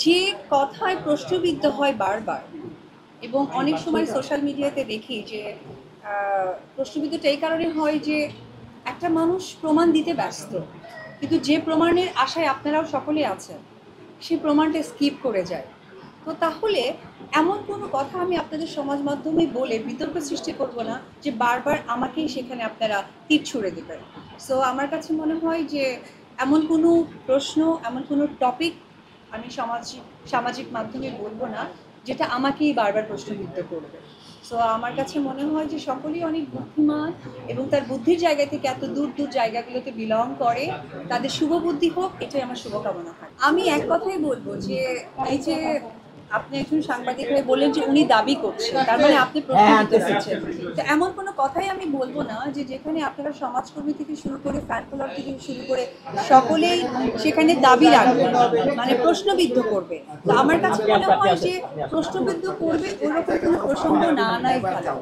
যে কথায় প্রশ্নবিদ্ধ হয় বারবার, এবং অনেক সময় সোশ্যাল মিডিয়াতে দেখি যে প্রশ্নবিদ্ধটা এই কারণে হয় যে একটা মানুষ প্রমাণ দিতে ব্যস্ত, কিন্তু যে প্রমাণের আশায় আপনারাও সকলে আছেন সেই প্রমাণটা স্কিপ করে যায়। তো তাহলে এমন কোনো কথা আমি আপনাদের সমাজ মাধ্যমে বলে বিতর্ক সৃষ্টি করব না যে বারবার আমাকেই সেখানে আপনারা তীর ছুঁড়ে দেবেন। সো আমার কাছে মনে হয় যে এমন কোনো প্রশ্ন, এমন কোনো টপিক আমি সামাজিক মাধ্যমে বলবো না যেটা আমাকেই বারবার প্রশ্নবিদ্ধ করবে। সো আমার কাছে মনে হয় যে সকলেই অনেক বুদ্ধিমান, এবং তার বুদ্ধির জায়গা থেকে এত দূর দূর জায়গাগুলোতে বিলং করে। তাদের শুভ বুদ্ধি হোক, এটাই আমার শুভকামনা হয়। আমি এক কথাই বলবো যে এই যে আপনি একজন সাংবাদিক হয়ে বললেন যে উনি দাবি করছেন, তার মানে আপনি প্রশ্নবিদ্ধ রাখছেন। তো এমন কোনো কথাই আমি বলবো না যে যেখানে আপনারা সমাজকর্মী থেকে শুরু করে ফ্যান ফলোয়ার থেকে শুরু করে সকলেই সেখানে দাবি রাখবে, মানে প্রশ্নবিদ্ধ করবে। তো আমার কাছে মনে হয় যে প্রশ্নবিদ্ধ করবে ওরকম কোনো প্রসঙ্গ না আনাই ভালো।